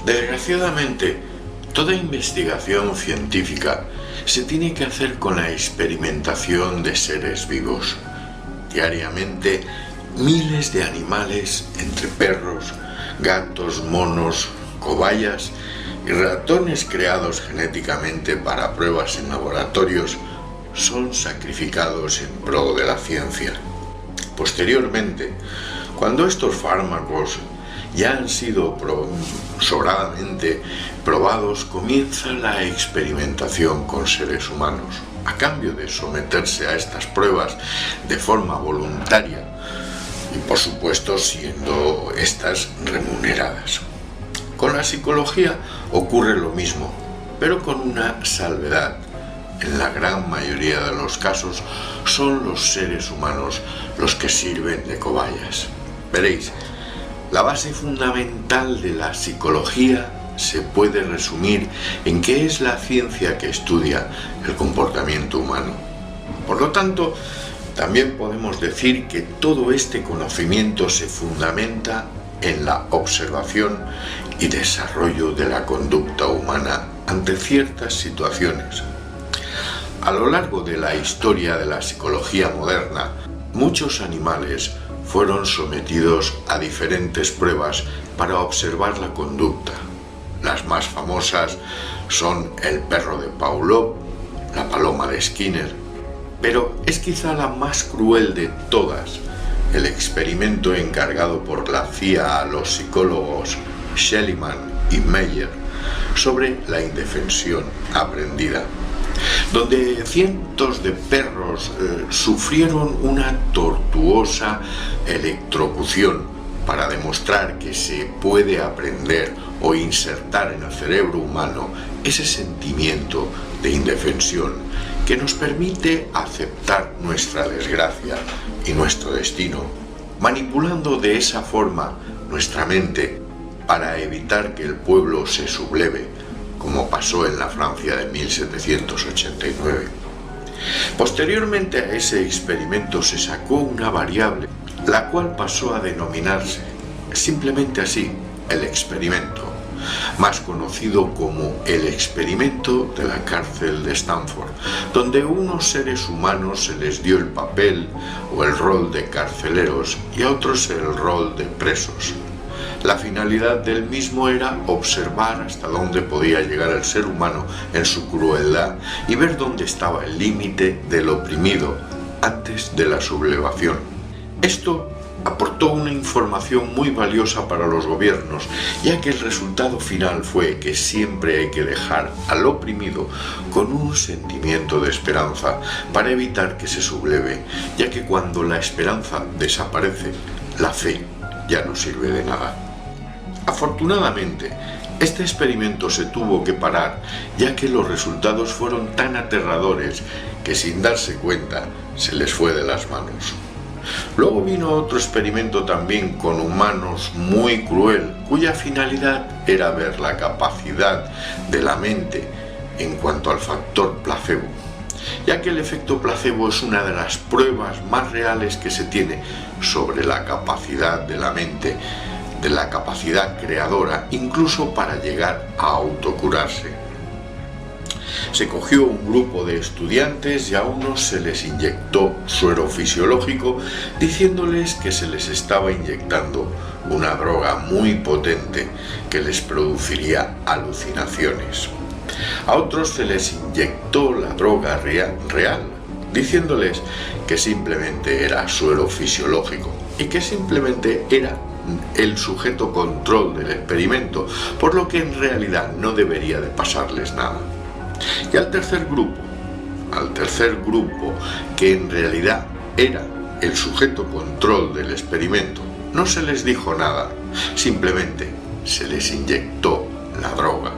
Desgraciadamente, toda investigación científica se tiene que hacer con la experimentación de seres vivos. Diariamente, miles de animales, entre perros, gatos, monos, cobayas y ratones creados genéticamente para pruebas en laboratorios, son sacrificados en pro de la ciencia. Posteriormente, cuando estos fármacos ya han sido sobradamente probados, comienza la experimentación con seres humanos, a cambio de someterse a estas pruebas de forma voluntaria y, por supuesto, siendo estas remuneradas. Con la psicología ocurre lo mismo, pero con una salvedad. En la gran mayoría de los casos son los seres humanos los que sirven de cobayas. Veréis, la base fundamental de la psicología se puede resumir en que es la ciencia que estudia el comportamiento humano. Por lo tanto, también podemos decir que todo este conocimiento se fundamenta en la observación y desarrollo de la conducta humana ante ciertas situaciones. A lo largo de la historia de la psicología moderna, muchos animales fueron sometidos a diferentes pruebas para observar la conducta. Las más famosas son el perro de Pavlov, la paloma de Skinner, pero es quizá la más cruel de todas, el experimento encargado por la CIA a los psicólogos Schliemann y Meyer sobre la indefensión aprendida, donde cientos de perros sufrieron una tortuosa electrocución para demostrar que se puede aprender o insertar en el cerebro humano ese sentimiento de indefensión que nos permite aceptar nuestra desgracia y nuestro destino, manipulando de esa forma nuestra mente para evitar que el pueblo se subleve, como pasó en la Francia de 1789. Posteriormente a ese experimento se sacó una variable, la cual pasó a denominarse simplemente así, el experimento, más conocido como el experimento de la cárcel de Stanford, donde a unos seres humanos se les dio el papel o el rol de carceleros y a otros el rol de presos. La finalidad del mismo era observar hasta dónde podía llegar el ser humano en su crueldad y ver dónde estaba el límite del oprimido antes de la sublevación. Esto aportó una información muy valiosa para los gobiernos, ya que el resultado final fue que siempre hay que dejar al oprimido con un sentimiento de esperanza para evitar que se subleve, ya que cuando la esperanza desaparece, la fe ya no sirve de nada. Afortunadamente, este experimento se tuvo que parar, ya que los resultados fueron tan aterradores que sin darse cuenta se les fue de las manos. Luego vino otro experimento también con humanos muy cruel, cuya finalidad era ver la capacidad de la mente en cuanto al factor placebo, ya que el efecto placebo es una de las pruebas más reales que se tiene sobre la capacidad de la mente, de la capacidad creadora, incluso para llegar a autocurarse. Se cogió un grupo de estudiantes y a unos se les inyectó suero fisiológico diciéndoles que se les estaba inyectando una droga muy potente que les produciría alucinaciones. A otros se les inyectó la droga real, diciéndoles que simplemente era suero fisiológico y que simplemente era el sujeto control del experimento, por lo que en realidad no debería de pasarles nada. Y al tercer grupo, que en realidad era el sujeto control del experimento, no se les dijo nada, simplemente se les inyectó la droga,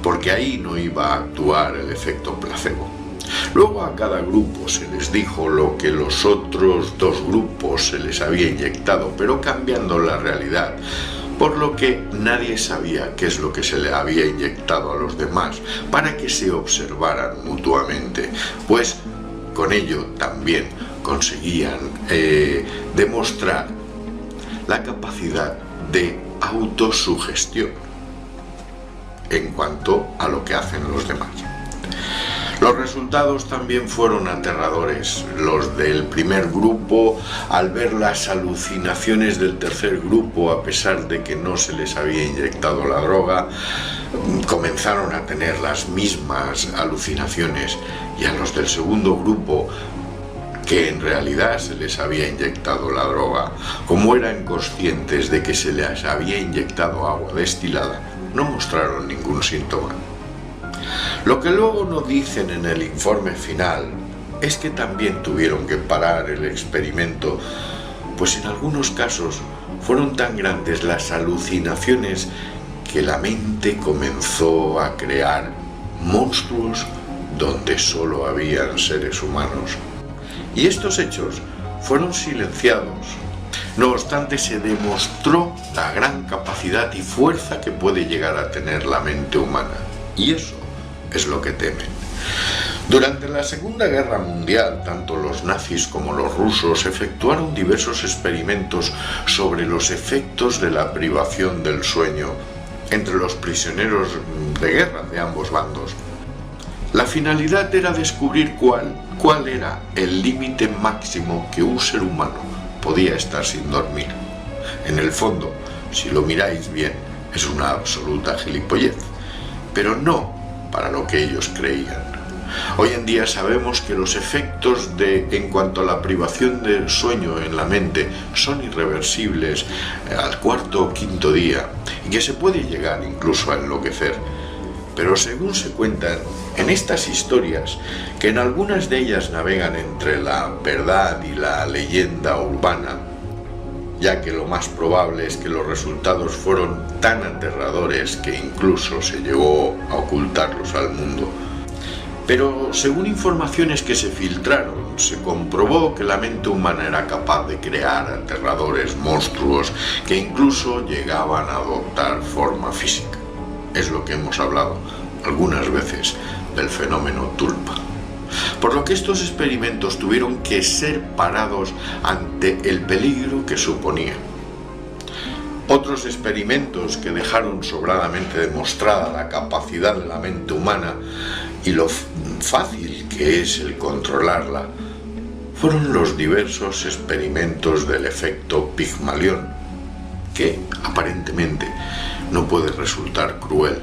porque ahí no iba a actuar el efecto placebo. Luego a cada grupo se les dijo lo que los otros dos grupos se les había inyectado, pero cambiando la realidad, por lo que nadie sabía qué es lo que se le había inyectado a los demás, para que se observaran mutuamente, pues con ello también conseguían demostrar la capacidad de autosugestión. en cuanto a lo que hacen los demás. Los resultados también fueron aterradores. Los del primer grupo, al ver las alucinaciones del tercer grupo, a pesar de que no se les había inyectado la droga, comenzaron a tener las mismas alucinaciones, y a los del segundo grupo, que en realidad se les había inyectado la droga, como eran conscientes de que se les había inyectado agua destilada, no mostraron ningún síntoma. Lo que luego no dicen en el informe final es que también tuvieron que parar el experimento, pues en algunos casos fueron tan grandes las alucinaciones que la mente comenzó a crear monstruos donde solo habían seres humanos. Y estos hechos fueron silenciados. No obstante, se demostró la gran capacidad y fuerza que puede llegar a tener la mente humana. Y eso es lo que temen. Durante la Segunda Guerra Mundial, tanto los nazis como los rusos efectuaron diversos experimentos sobre los efectos de la privación del sueño entre los prisioneros de guerra de ambos bandos. La finalidad era descubrir cuál era el límite máximo que un ser humano podía estar sin dormir. En el fondo, si lo miráis bien, es una absoluta gilipollez, pero no para lo que ellos creían. Hoy en día sabemos que los efectos en cuanto a la privación del sueño en la mente son irreversibles al cuarto o quinto día, y que se puede llegar incluso a enloquecer. Pero según se cuentan en estas historias, que en algunas de ellas navegan entre la verdad y la leyenda urbana, ya que lo más probable es que los resultados fueron tan aterradores que incluso se llegó a ocultarlos al mundo. Pero según informaciones que se filtraron, se comprobó que la mente humana era capaz de crear aterradores monstruos que incluso llegaban a adoptar forma física. Es lo que hemos hablado algunas veces del fenómeno tulpa. Por lo que estos experimentos tuvieron que ser parados ante el peligro que suponía. Otros experimentos que dejaron sobradamente demostrada la capacidad de la mente humana y lo fácil que es el controlarla fueron los diversos experimentos del efecto Pigmalión, que aparentemente no puede resultar cruel,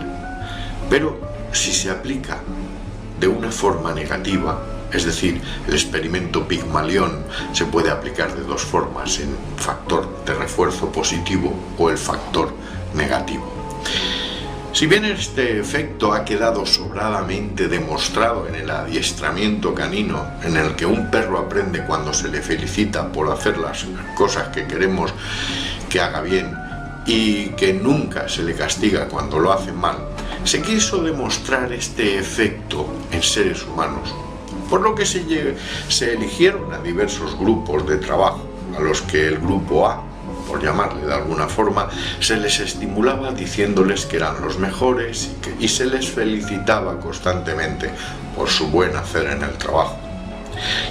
pero si se aplica de una forma negativa, es decir, el experimento Pigmalión se puede aplicar de dos formas, en factor de refuerzo positivo o el factor negativo. Si bien este efecto ha quedado sobradamente demostrado en el adiestramiento canino, en el que un perro aprende cuando se le felicita por hacer las cosas que queremos que haga bien y que nunca se le castiga cuando lo hace mal, se quiso demostrar este efecto en seres humanos, por lo que se eligieron a diversos grupos de trabajo, a los que el grupo A, por llamarle de alguna forma, se les estimulaba diciéndoles que eran los mejores y se les felicitaba constantemente por su buen hacer en el trabajo.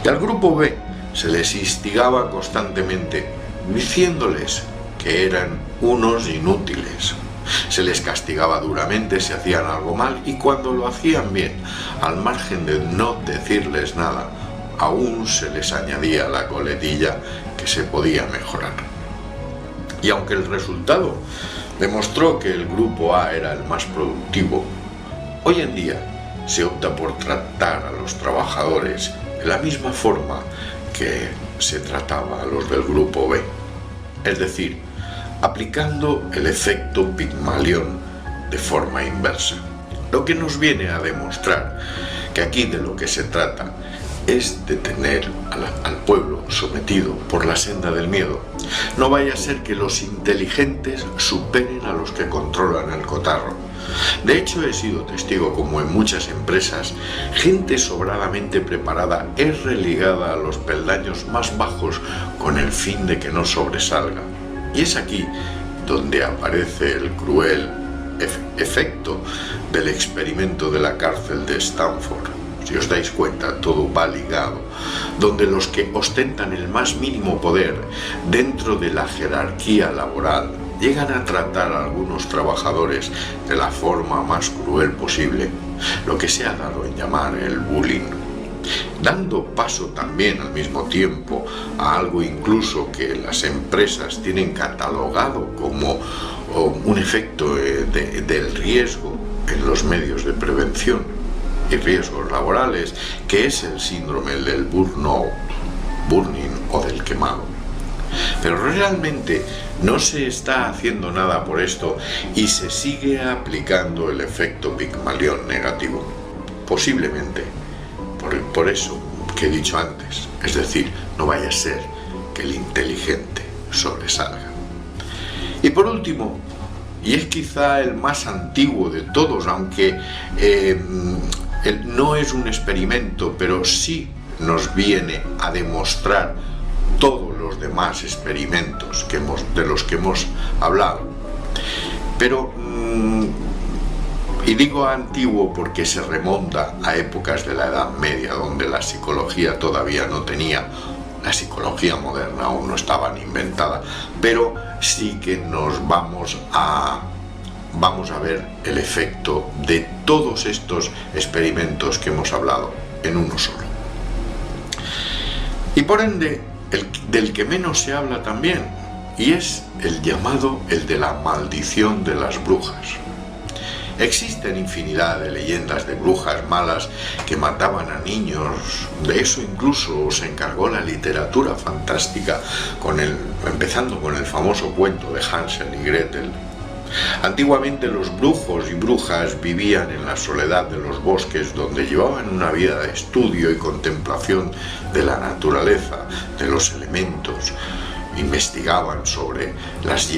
Y al grupo B se les instigaba constantemente diciéndoles que eran unos inútiles. Se les castigaba duramente si hacían algo mal, y cuando lo hacían bien, al margen de no decirles nada, aún se les añadía la coletilla que se podía mejorar. Y aunque el resultado demostró que el grupo A era el más productivo, hoy en día se opta por tratar a los trabajadores de la misma forma que se trataba a los del grupo B, es decir, aplicando el efecto Pigmalión de forma inversa. Lo que nos viene a demostrar que aquí de lo que se trata es de tener al pueblo sometido por la senda del miedo. No vaya a ser que los inteligentes superen a los que controlan el cotarro. De hecho, he sido testigo como en muchas empresas, gente sobradamente preparada es relegada a los peldaños más bajos con el fin de que no sobresalga. Y es aquí donde aparece el cruel efecto del experimento de la cárcel de Stanford. Si os dais cuenta, todo va ligado, donde los que ostentan el más mínimo poder dentro de la jerarquía laboral llegan a tratar a algunos trabajadores de la forma más cruel posible, lo que se ha dado en llamar el bullying, dando paso también al mismo tiempo a algo incluso que las empresas tienen catalogado como un efecto del riesgo en los medios de prevención y riesgos laborales, que es el síndrome del burnout, burning o del quemado. Pero realmente no se está haciendo nada por esto y se sigue aplicando el efecto Pigmalión negativo, posiblemente por eso que he dicho antes, es decir, no vaya a ser que el inteligente sobresalga. Y por último, y es quizá el más antiguo de todos, aunque no es un experimento, pero sí nos viene a demostrar todos los demás experimentos de los que hemos hablado. Pero, y digo antiguo porque se remonta a épocas de la Edad Media, donde la psicología todavía no tenía, la psicología moderna aún no estaba ni inventada, pero sí que nos vamos a ver el efecto de todos estos experimentos que hemos hablado en uno solo. Y por ende, del que menos se habla también, y es el de la maldición de las brujas. Existen infinidad de leyendas de brujas malas que mataban a niños. De eso incluso se encargó la literatura fantástica, empezando con el famoso cuento de Hansel y Gretel. Antiguamente los brujos y brujas vivían en la soledad de los bosques, donde llevaban una vida de estudio y contemplación de la naturaleza, de los elementos. Investigaban sobre las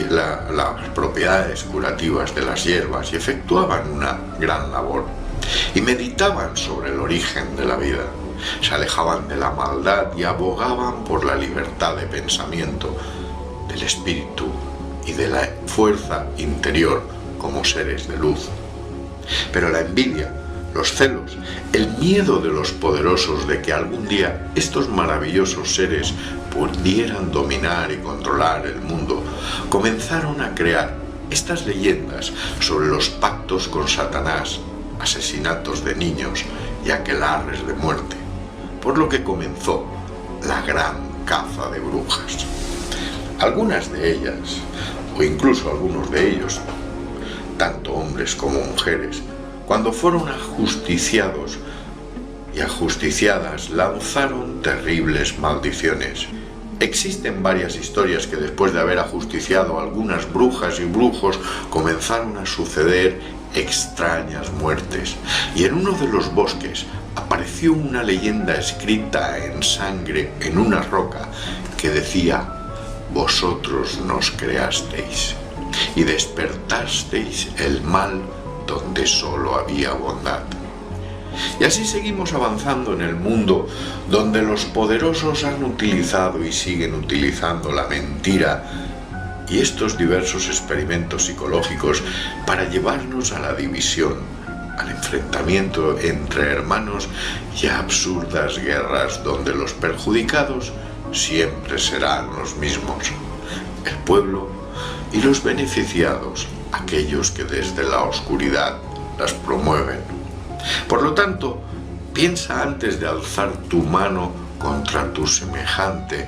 propiedades curativas de las hierbas y efectuaban una gran labor. Y meditaban sobre el origen de la vida. Se alejaban de la maldad y abogaban por la libertad de pensamiento, del espíritu y de la fuerza interior como seres de luz. Pero la envidia, los celos, el miedo de los poderosos de que algún día estos maravillosos seres pudieran dominar y controlar el mundo, comenzaron a crear estas leyendas sobre los pactos con Satanás, asesinatos de niños y aquelarres de muerte, por lo que comenzó la gran caza de brujas. Algunas de ellas, o incluso algunos de ellos, tanto hombres como mujeres, cuando fueron ajusticiados y ajusticiadas, lanzaron terribles maldiciones. Existen varias historias que después de haber ajusticiado a algunas brujas y brujos comenzaron a suceder extrañas muertes, y en uno de los bosques apareció una leyenda escrita en sangre en una roca que decía: vosotros nos creasteis y despertasteis el mal donde solo había bondad. Y así seguimos avanzando en el mundo, donde los poderosos han utilizado y siguen utilizando la mentira y estos diversos experimentos psicológicos para llevarnos a la división, al enfrentamiento entre hermanos y a absurdas guerras donde los perjudicados siempre serán los mismos, el pueblo, y los beneficiados, aquellos que desde la oscuridad las promueven. Por lo tanto, piensa antes de alzar tu mano contra tu semejante.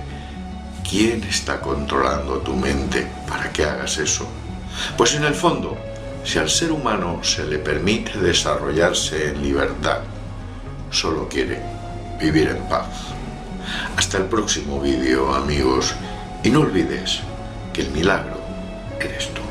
¿Quién está controlando tu mente para que hagas eso? Pues en el fondo, si al ser humano se le permite desarrollarse en libertad, solo quiere vivir en paz. Hasta el próximo vídeo, amigos, y no olvides que el milagro eres tú.